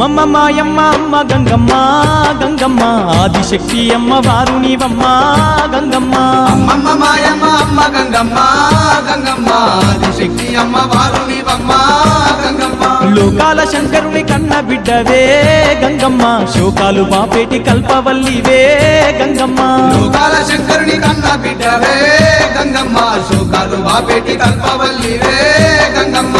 అమ్మమ్మ మాయమ్మ అమ్మ గంగమ్మ గంగమ్మ ఆదిశక్తి అమ్మ వారు నీవమ్మ గంగమ్మ అమ్మమ్మ మాయమ్మ అమ్మ గంగమ్మ గంగమ్మ ఆదిశక్తి అమ్మ వారు నీవమ్మ గంగమ్మ లోకాల శంకరుని కన్న బిడ్డవే గంగమ్మ శోకాలు బాపేటి కల్పవల్లివే గంగమ్మ లోకాల శంకరుని కన్న బిడ్డవే గంగమ్మ శోకాలు బాపేటి కల్పవల్లివే గంగమ్మ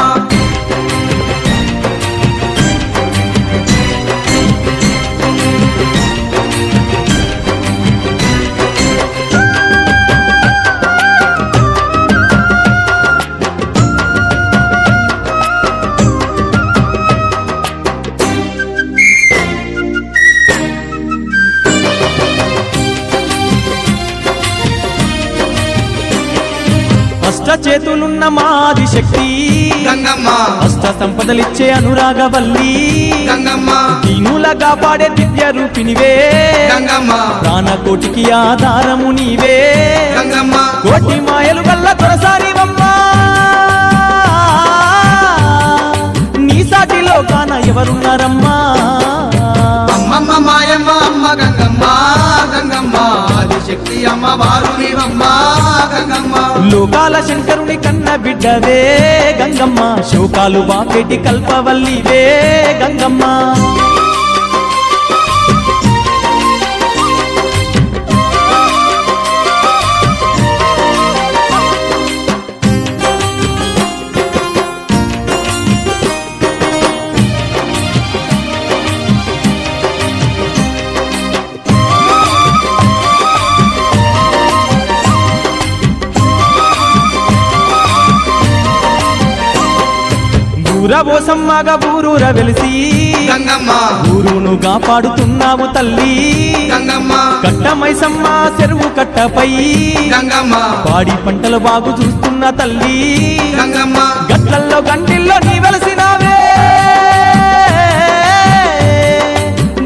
అష్ట చేతులున్న మాది శక్తి గంగమ్మ అష్ట సంపదలిచ్చే అనురాగవల్లి గంగమ్మ దీనుల కాపాడే దివ్య రూపినివే గంగమ్మ ప్రాణకోటికి ఆధారము నీవే గంగమ్మ కోటి మాయలు వల్ల తొరసారివమ్మ నీ సాటిలో కాన ఎవరున్నారమ్మా అమ్మమ్మ మాయమ్మ అమ్మ గంగమ్మ గంగమ్మ ఆదిశక్తి అమ్మ వారు నీవమ్మ గంగమ్మ లోకాల శంకరుని కన్న బిడ్డవే గంగమ్మ శోకాలు బాపేటి కల్పవల్లివే గంగమ్మ ఊరబోసమ్మగా ఊరూర వెలిసి గంగమ్మ ఊరును కాపాడుతున్నావు తల్లి గంగమ్మ కట్టమైసమ్మ చెరువు కట్టపై గంగమ్మ పాడి పంటలు బాగు చూస్తున్న తల్లి గంగమ్మ గట్లల్లో గంటిల్లో నీ వెలసినావే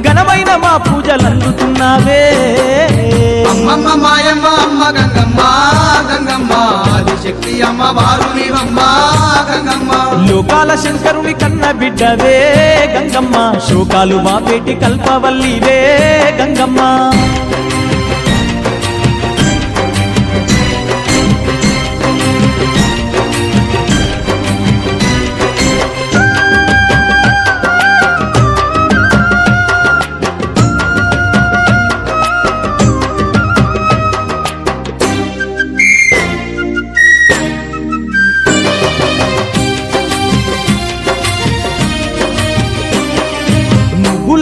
ఘనమైన మా పూజలు అందుతున్నావే అమ్మమ్మ మాయమ్మ అమ్మ గంగమ్మ గంగమ్మ ఆదిశక్తి అమ్మ వారు నీవమ్మ గంగమ్మ లోకాల శంకరుని కన్న బిడ్డవే గంగమ్మ శోకాలు బాపేటి కల్పవల్లివే గంగమ్మ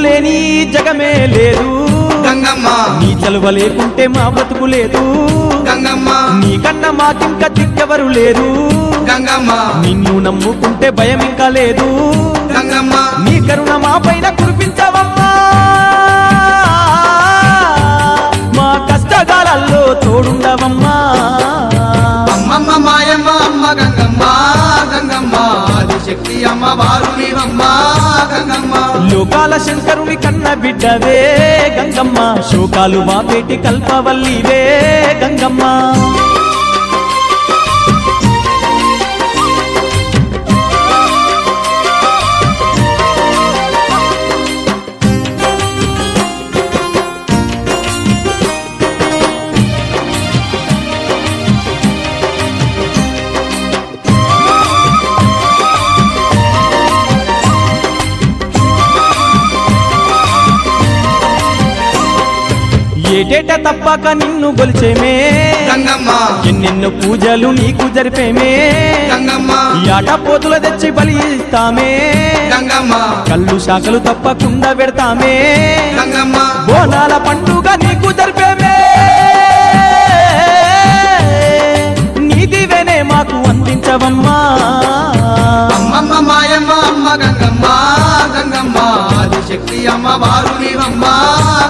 లేని జగమే లేదు గంగమ్మ నీ చలువ లేకుంటే మా బతుకు లేదు గంగమ్మ నీ కన్నా మాకింక దిక్కెవరు లేరు గంగమ్మ నిన్ను నమ్ముకుంటే భయం ఇంకా లేదు గంగమ్మ నీ కరుణ మా పైన కురిపించవమ్మా మా కష్టకాలలో తోడుండవమ్మా అమ్మమ్మ మాయమ్మ అమ్మ గంగమ్మ గంగమ్మ ఆదిశక్తి అమ్మ వారు నీవమ్మ గంగమ్మ లోకాల శంకరుని కన్న బిడ్డవే గంగమ్మ శోకాలు బాపేటి కల్పవల్లివే గంగమ్మ ఏటేట తప్పక నిన్ను గొలిచేమే గంగమ్మ ఎన్నెన్నో పూజలు నీకు జరిపేమే గంగమ్మ యాట పోతుల తెచ్చి బలి ఇస్తామే గంగమ్మ కళ్ళు శాఖలు తప్పకుండా పెడతామే గంగమ్మ బోనాల పండుగ నీకు జరిపేమే నీ దివెనే మాకు అందించవమ్మా అమ్మమ్మ మాయమ్మ అమ్మ గంగమ్మ గంగమ్మ ఆదిశక్తి అమ్మ వారు నీవమ్మ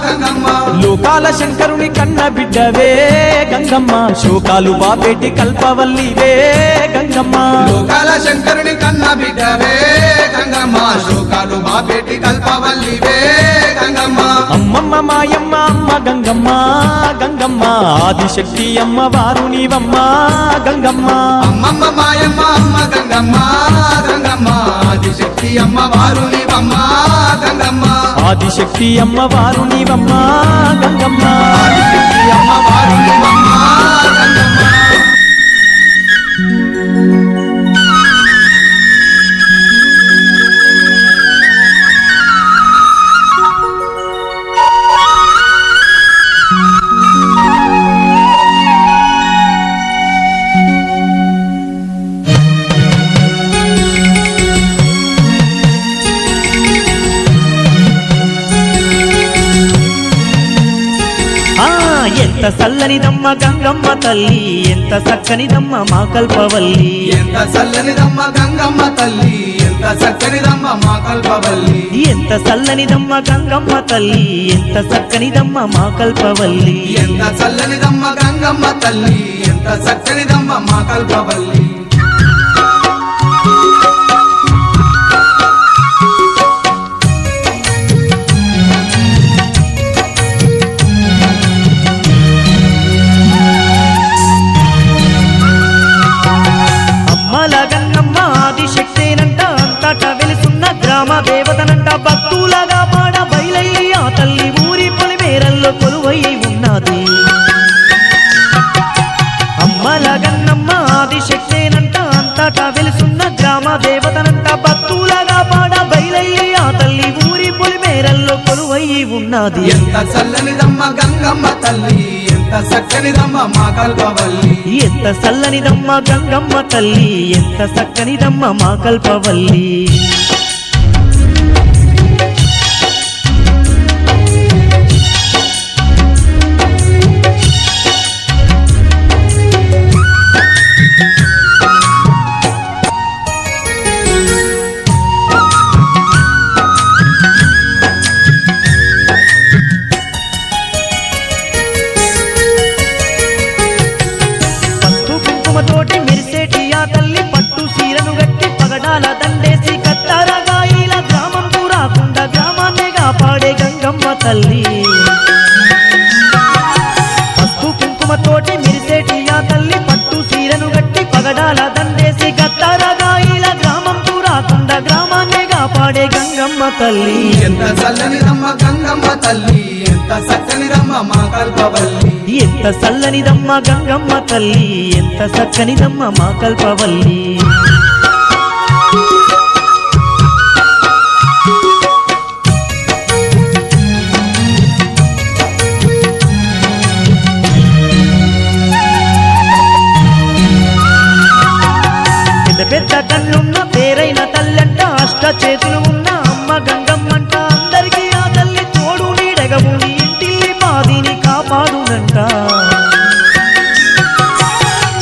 గంగమ్మ లోకాల శంకరుని కన్న బిడ్డవే గంగమ్మ శోకాలు బాపేటి కల్పవల్లివే గంగమ్మ లోకాల శంకరుని కన్న బిడ్డవే గంగమ్మ శోకాలు బాపేటి కల్పవల్లివే గంగమ్మ అమ్మమ్మ మాయమ్మ అమ్మ గంగమ్మ గంగమ్మ ఆదిశక్తి అమ్మ వారు నీవమ్మ గంగమ్మ అమ్మమ్మ మాయమ్మ అమ్మ గంగమ్మ గంగమ్మ ఆదిశక్తి అమ్మ వారు నీవమ్మ గంగమ్మ ఆదిశక్తి అమ్మవారు నీవమ్మ గంగమ్మ ఆదిశక్తి అమ్మవారు నీవమ్మ గంగమ్మ ఎంత చల్లనిదమ్మ గంగమ్మ తల్లి ఎంత చక్కనిదమ్మ మా కల్పవల్లి ఎంత చల్లనిదమ్మ గంగమ్మ తల్లి ఎంత చక్కనిదమ్మ మా కల్పవల్లి ఎంత చల్లనిదమ్మ గంగమ్మ తల్లి ఎంత చక్కనిదమ్మ మా కల్పవల్లి ఎంత చల్లనిదమ్మ గంగమ్మ తల్లి ఎంత చక్కనిదమ్మ మా కల్పవల్లి గ్రామ దేవతనంట భక్తులగా పాడ బయలయ్యి ఆ తల్లి ఊరి పొలిమేరల్లో కొలువై ఉన్నది అమ్మల గన్నమ్మ ఆదిశక్తేనంట అంతటా వెలుసున్న గ్రామ దేవతనంట భక్తులగా పాడ బయలయ్యి ఆ తల్లి ఊరి పొలిమేరల్లో కొలువై ఉన్నది ఎంత చల్లనిదమ్మ గంగమ్మ తల్లి ఎంత చక్కనిదమ్మ మా కల్పవల్లి ఎంత చల్లనిదమ్మ గంగమ్మ తల్లి ఎంత చక్కనిదమ్మ మా కల్పవల్లి తోటి మెరిసేటి ఆ తల్లి పట్టు సీరను గట్టి పగడాల దండేసి కత్తరగాయిల గ్రామం రాకుండా గ్రామాన్నే కాపాడే గంగమ్మ తల్లి పసుపు కుంకుమ తోటి మెరిసేటి ఆ తల్లి పట్టు సీరను గట్టి పగడాల దండేసి కత్తరగాయిల గ్రామం రాకుండా గ్రామాన్నే కాపాడే గంగమ్మ తల్లి ఎంత చల్లనిదమ్మ గంగమ్మ తల్లి ఎంత చక్కనిదమ్మ మా కల్పవల్లి ఎంత చల్లనిదమ్మ గంగమ్మ తల్లి ఎంత చక్కనిదమ్మ మా కల్పవల్లి పెద్ద పెద్ద కళ్ళున్న పేరైన తల్లంట అష్ట చేతులు ఉన్న అమ్మ గంగమ్మంట అందరికీ ఆ తల్లి తోడు నీడగా ఉండి ఇంటిల్లి మాదిని కాపాడునంట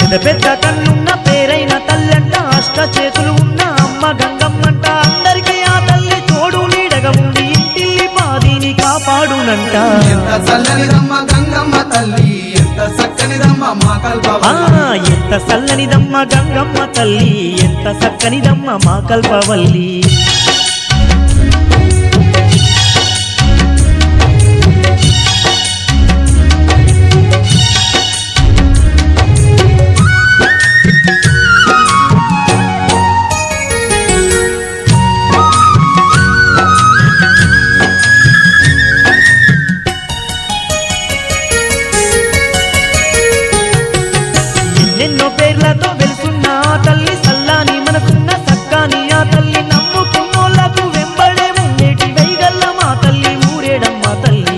పెద్ద పెద్ద కళ్ళున్న పేరైన తల్లంట అష్ట చేతులు ఉన్న అమ్మ గంగమ్మంట అందరికీ ఆ తల్లి తోడు నీడగా ఉండి ఇంటిల్లి మాదిని కాపాడునంట ఎంత చల్లనిదమ్మ గంగమ్మ తల్లి ఎంత చక్కనిదమ్మ మా కల్పవల్లి ఎంత చల్లనిదమ్మ గంగమ్మ తల్లి ఎంత చక్కనిదమ్మ మా కల్పవల్లి ఎన్నెన్నో పేర్లతో వెలుసున్న ఆ తల్లి సల్లాని మనసున్న సక్కాని ఆ తల్లి నమ్ముకున్నోళ్లకు వెంబడే ఉండేటి వైగల్ల మా తల్లి ఊరేడమ్మ తల్లి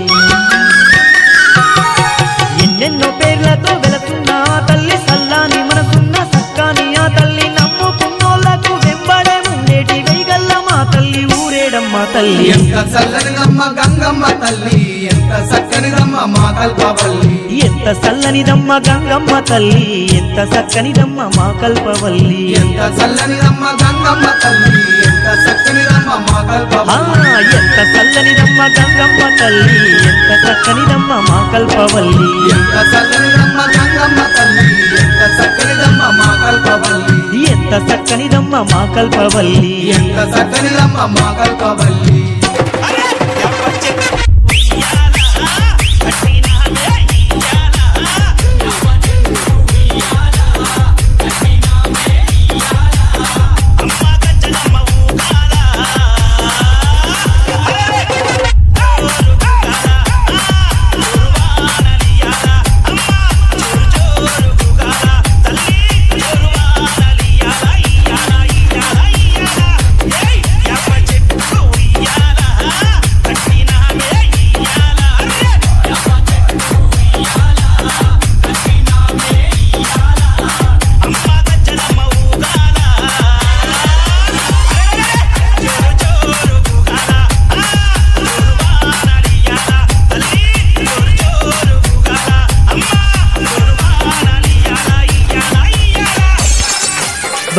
ఎన్నెన్నో పేర్లతో వెలుసున్న ఆ తల్లి సల్లాని మనసున్న సక్కాని ఆ తల్లి నమ్ముకున్నోళ్లకు వెంబడే ఉండేటి వైగల్ల మా తల్లి ఊరేడమ్మ తల్లి ఎంత చల్లనిదమ్మ గంగమ్మ తల్లి ఎంత చక్కనిదమ్మ మా కల్పవల్లి ఎంత చల్లనిదమ్మ గంగమ్మ తల్లి ఎంత చక్కనిదమ్మ మా కల్పవల్లి ఎంత చల్లనిదమ్మ గంగమ్మ తల్లి ఎంత చక్కనిదమ్మ మా కల్పవల్లి ఎంత చల్లనిదమ్మ గంగమ్మ తల్లి ఎంత చక్కనిదమ్మ మా కల్పవల్లి ఎంత చల్లనిదమ్మ గంగమ్మ తల్లి ఎంత చక్కనిదమ్మ మా కల్పవల్లి ఎంత చక్కనిదమ్మ మా కల్పవల్లి ఎంత చక్కనిదమ్మ మా కల్పవల్లి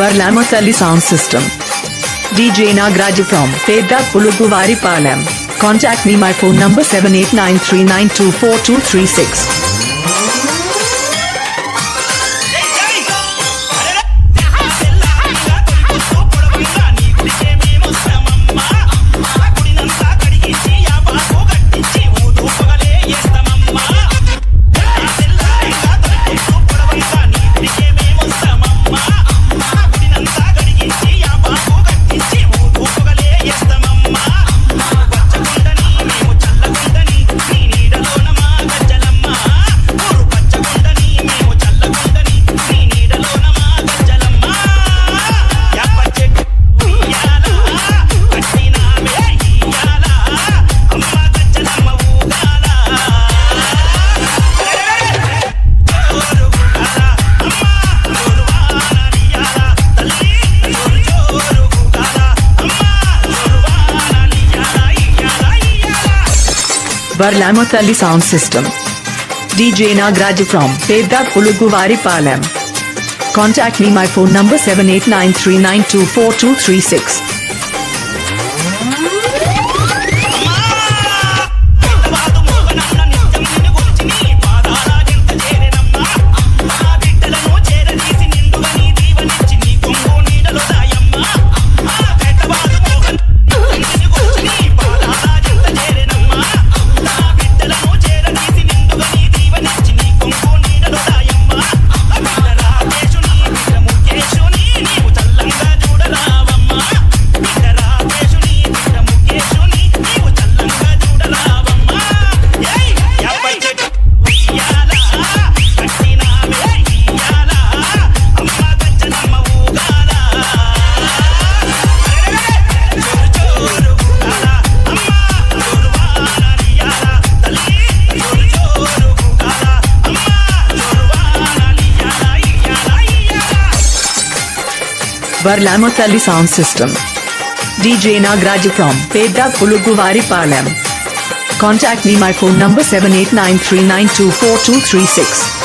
Varlamathalli Sound System. DJ Nagraju from Pedda Puluguvari Palam. Contact me my phone number 7893924236. Varlamathalli Sound System. DJ Nagraju from Pedda Puluguvari Palam. Contact me my phone number 7893924236. Varlamathalli Sound System. DJ Nagraju from Pedda Puluguvari Palam. Contact me my phone number 7893924236.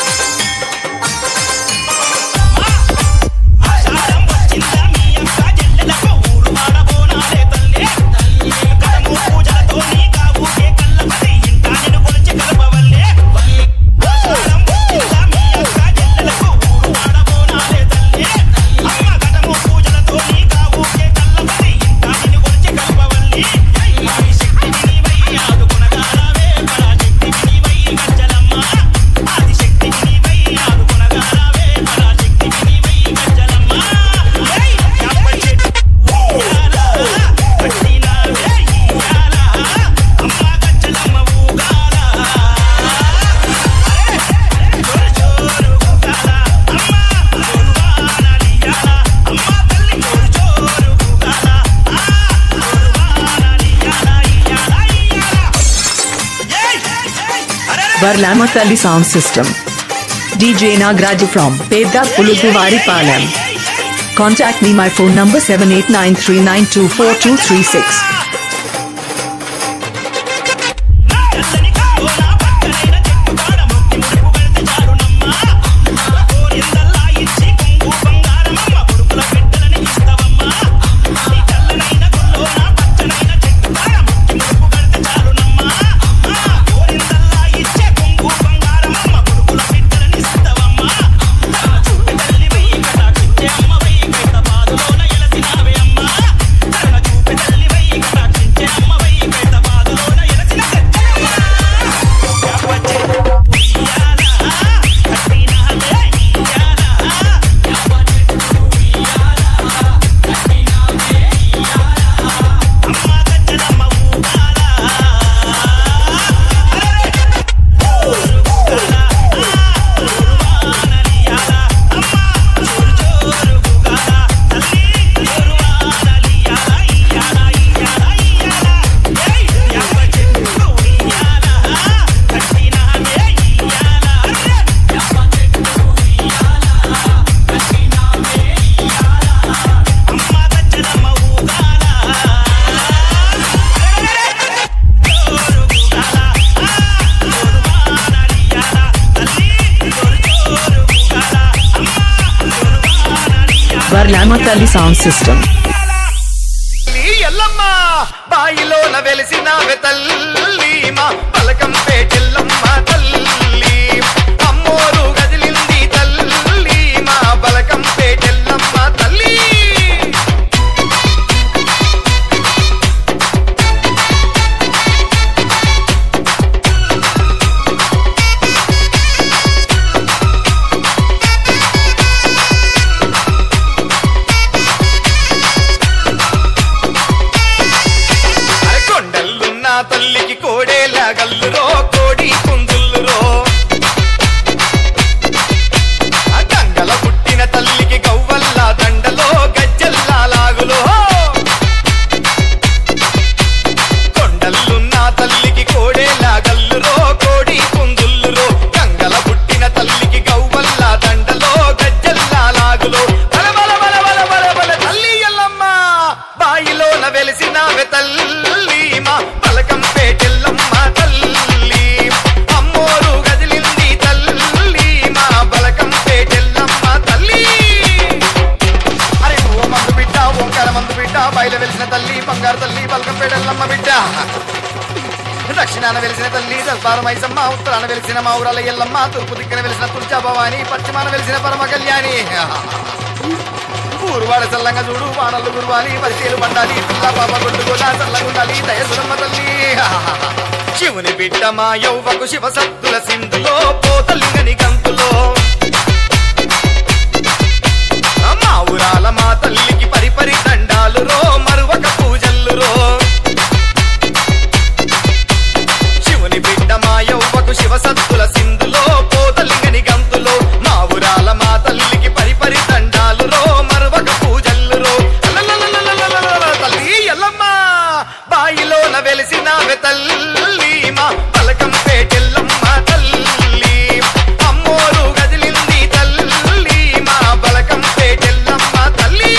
Varlamathalli Sound System. DJ Nagraju from Pedda Puluguvari Palam. Contact me my phone number 7893924236. Hey! Varlamatali Sound System. Yellamma బాయిలోన వెలిసినావే తల్లి మా పలకం పేటెల్లమ్మ తల్లి అమ్మోరు గదిలింది తల్లి మా పలకం పేటెల్లమ్మ తల్లి తల్లికి కోడేలా గల్లురో కోడి కుందుల్లురో గంగల పుట్టిన తల్లికి గవ్వల్లా దండలో గజ్జల్లా లాగులో కొండల్లున్న తల్లికి కోడేలా గల్లురో కోడి కుందుల్లురో గంగల పుట్టిన తల్లికి గవ్వల్లా దండలో గజ్జల్లా లాగులో బల బల బల బల బల బల తల్లి ఎల్లమ్మ బాయిలోన వెలిసినావే తల్లి మా పలకం పేటెల్లమ్మ తల్లి అమ్మోరు గదిలింది తల్లి మా పలకం పేటెల్లమ్మ తల్లి అరే ఓ మందు బిడ్డ ఓంకార మందు బిడ్డ బయలు వెలిసిన తల్లి బంగారు తల్లి పలకం పేటెల్లమ్మ బిడ్డ దక్షిణాన వెలిసిన తల్లి దర్బార మైసమ్మ ఉత్తరాన వెలిసిన మా ఊరాల ఎల్లమ్మ తూర్పు దిక్కున వెలిసిన తుల్చా భవాని పశ్చిమాన వెలిసిన పరమ కళ్యాణి ఊరువాడ చల్లంగా చూడు వానలు గురువాలి పరిచయలు పండాలి పిల్ల పాప కొట్టుకోదా చల్లగుండాలి దయసురమ్మ తల్లి శివుని బిడ్డ మా యౌవకు శివ సత్తుల సింధులో పోతలింగని గంతులో మా ఊరాల మా తల్లికి పరిపరి దండాలు రో మరువక పూజల్లు రో శివుని బిడ్డ మా యౌవకు శివ సత్తుల సింధులో పోతలింగని గంతులో మా ఊరాల మా తల్లికి పరిపరి దండాలు రో తల్లి ఎల్లమ్మ బాయిలోన వెలిసినావే తల్లి మా పలకం పేటెల్లమ్మ తల్లి అమ్మోరు గదిలింది తల్లి మా పలకం పేటెల్లమ్మ తల్లి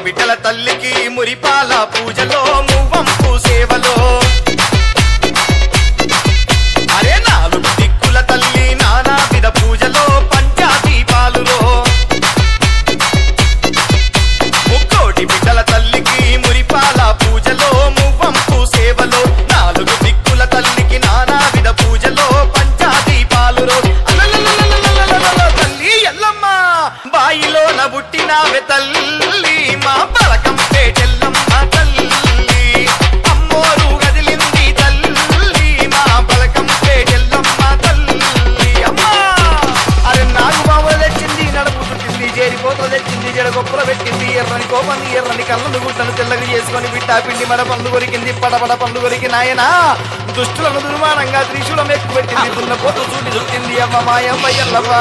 బిడ్డల తల్లికి మురిపాల పూజలో మువ్వంపు సేవలో అరే నాలుగు దిక్కుల తల్లి నానా విధ పూజలో పంచాదీపాలురో ముక్కోటి బిడ్డల తల్లికి మురిపాల పూజలో మువ్వంపు సేవలో నాలుగు దిక్కుల తల్లికి నానా విధ పూజలో పంచాదీపాలురో తల్లి ఎల్లమ్మ బాయిలోన పుట్టినావే తల్లి మా పలకం పేటెల్లమ్మ తల్లి అమ్మోరు గదిలింది తల్లి మా పలకం పేటెల్లమ్మ తల్లి అమ్మా అరే నాగు బాబు తెచ్చింది నడుపు చుట్టింది చేరిపోతలు తెచ్చింది జడగొప్పలు పెట్టింది ఎర్రని కోపంది ఎర్రని కళ్ళను గుట్టను తెల్లగా చేసుకొని బిడ్డ పిండి మన పండ్లు కొరికింది పడపడ పండ్లు కొరికి నాయన దుష్టులను దుర్మానంగా త్రిశూలం ఎక్కువ పెట్టింది దున్నపోతు చూటి చుట్టింది అమ్మ మాయమ్మ ఎల్లమ్మ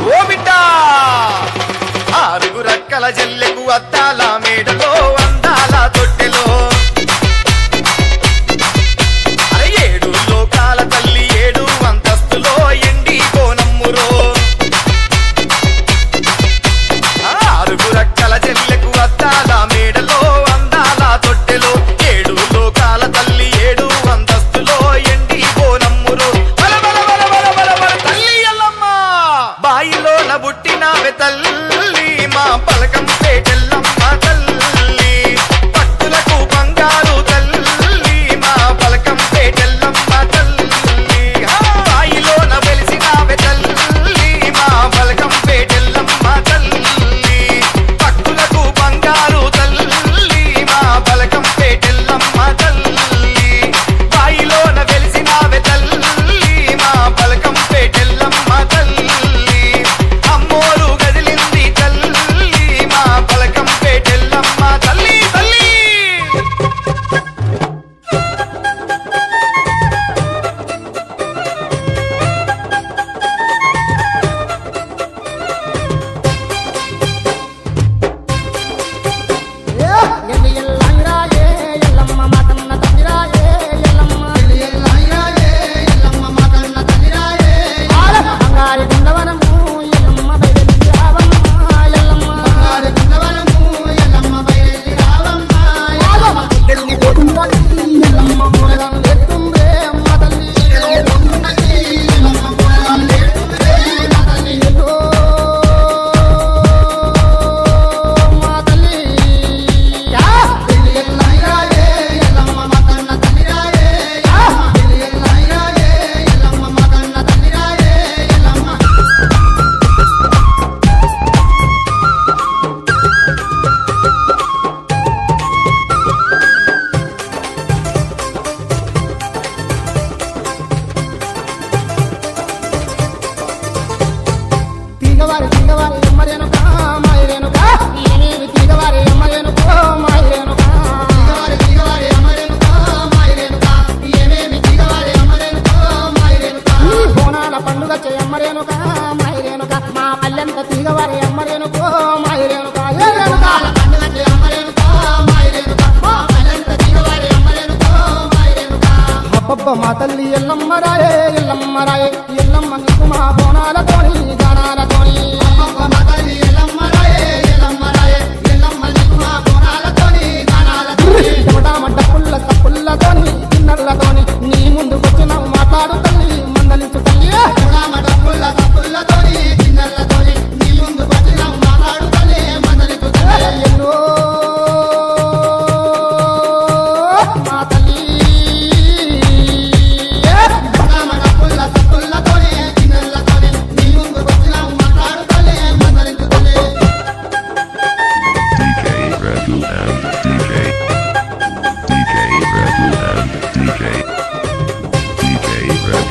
ఓ బిడ్డ ఆరుగు రక్కల జల్లెకు అద్దాల మేడలో అందాల తొట్టెలో అరే ఏడు లోకాల తల్లి ఏడు అంతస్తులో ఎండి కోనమ్మురో ఆరుగు రక్కల జల్లెకు అద్దాల మేడలో అందాల తొట్టెలో ఏడు లోకాల తల్లి ఏడు అంతస్తులో ఎండి కోనమ్మురో బల బల బల బల బల బల తల్లి ఎల్లమ్మ బాయిలోన పుట్టినావే తల్లి మా పలకం పేటెల్లమ్మ తల్లి పట్టులకు బంగారు తల్లి మా పలకం పేటెల్లమ్మ తల్లి బాయిలోన వెలిసినావే తల్లి మా పలకం పేటెల్లమ్మ తల్లి పట్టులకు బంగారు తల్లి మా పలకం పేటెల్లమ్మ తల్లి బాయిలోన వెలిసినావే తల్లి మా పలకం పేటెల్లమ్మ తల్లి అమ్మోరు గదిలింది తల్లి మా పలకం పేటెల్లమ్మ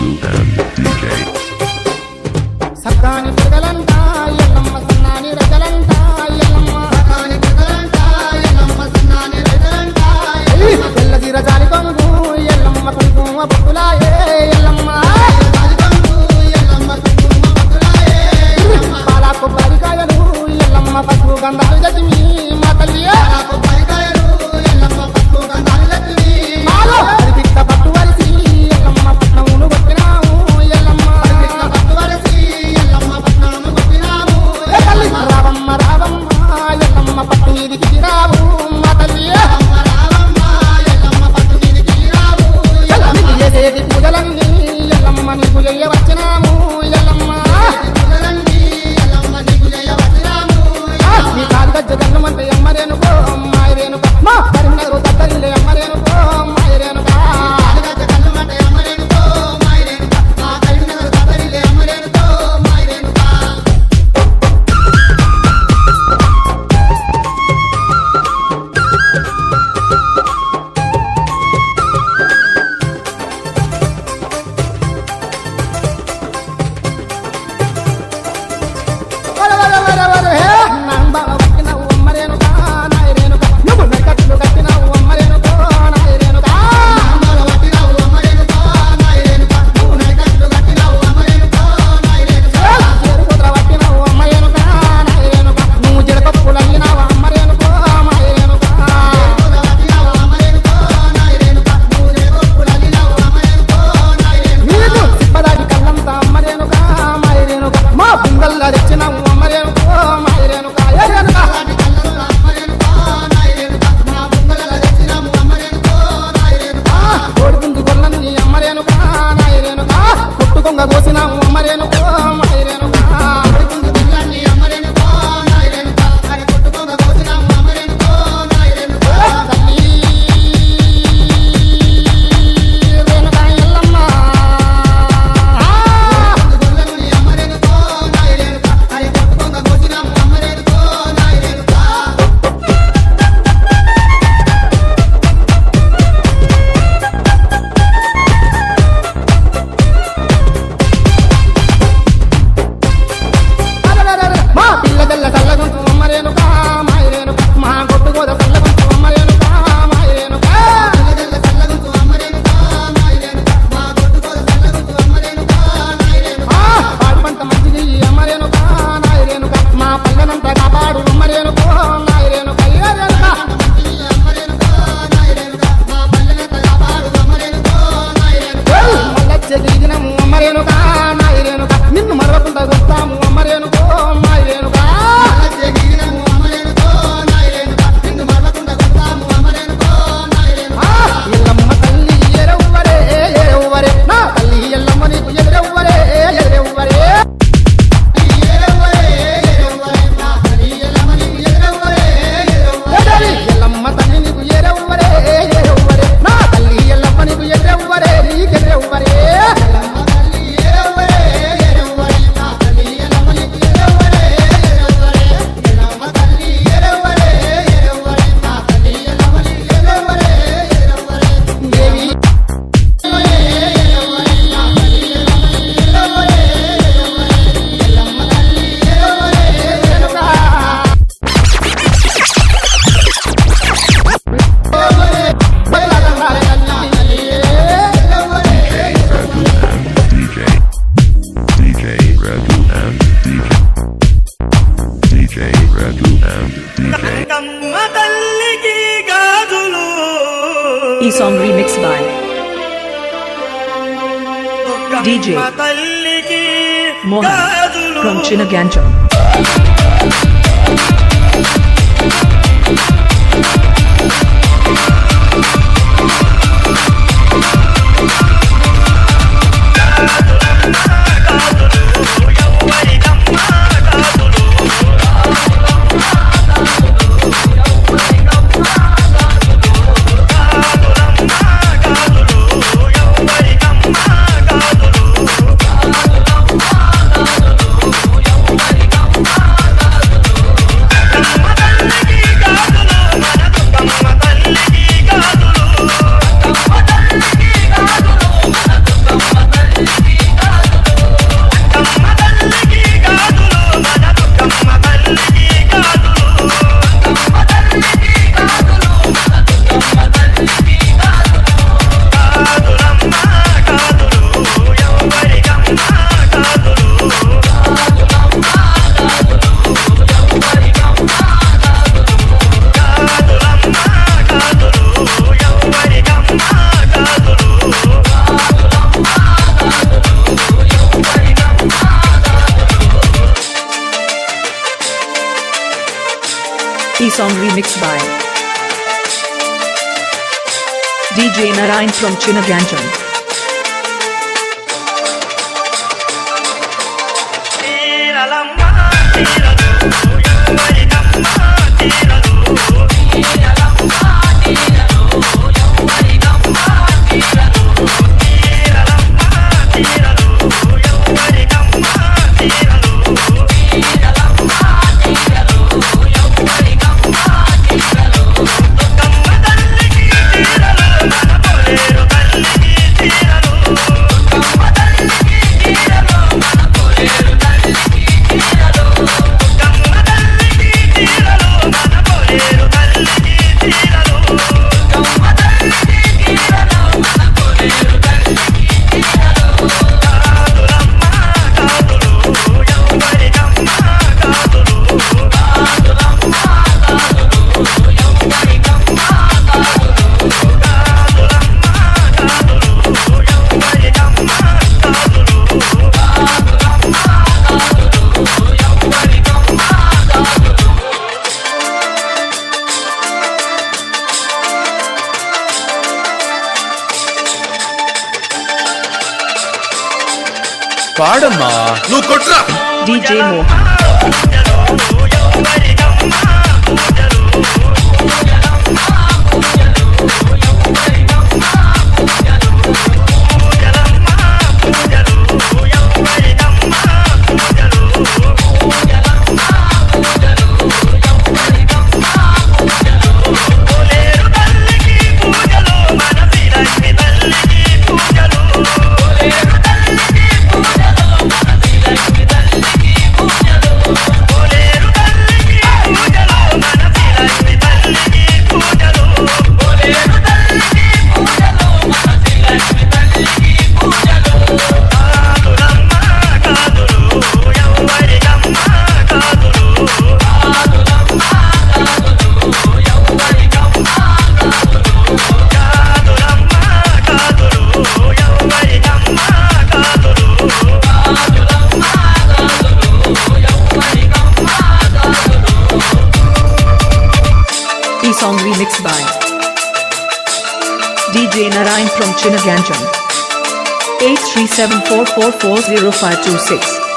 Raghu and DJ. సక్కాని పురగలంట ఎల్లమ్మ సన్నాని రగలంట ఎల్లమ్మ సక్కాని పురగలంట ఎల్లమ్మ సన్నాని రగలంట ఎల్లది రజాలి కొంగు ఎల్లమ్మ కుంకుమ బొట్టులాయే ఎల్లమ్మ రజాలి కొంగు ఎల్లమ్మ కుంకుమ బొట్టులాయే ఎల్లమ్మ పాలా కొబ్బరికాయలు ఎల్లమ్మ పసుపు గంధాలు జతిమి మా తల్లి పాలా కొబ్బరికాయలు ఎల్లమ్మ పసుపు గంధాలు జతిమి మాలో పిట్ట పట్టు వరిసి ఎల్లమ్మ పట్నమును కొట్టినాము ఎల్లమ్మ పిట్ట పట్టు వరిసి ఎల్లమ్మ పట్నమును కొట్టినాము రావమ్మ రావమ్మ ఎల్లమ్మ పట్టు మీదికి రావు మా తల్లి రావమ్మ రావమ్మ ఎల్లమ్మ పట్టు మీదికి రావు ఎల్లమ్మ చేసేది పూజలన్నీ ఎల్లమ్మ నీకు చేయవచ్చినాము ఎల్లమ్మ పూజలన్నీ ఎల్లమ్మ నీకు చేయవచ్చినాము నీ కాలు గజ్జ గన్నుమంటే అమ్మరేనుకో మాయరేనుకో మా కరీంనగర్ దత్తరిల్లే అమ్మరేనుకో మాయరేనుకో కాలు గజ్జ గన్నుమంటే అమ్మరేనుకో మాయరేనుకో మా కరీంనగర్ దత్తరిల్లే అమ్మరేనుకో మాయరేనుకో ఈ song remix by DJ Mohan from Chinagancham. E song remixed by DJ Narayan from Chinaganjam. పాడమ్మా నువ్వు కొట్రా DJ Mohan. E song remixed by DJ Narayan from Chinaganjam. 8374440526.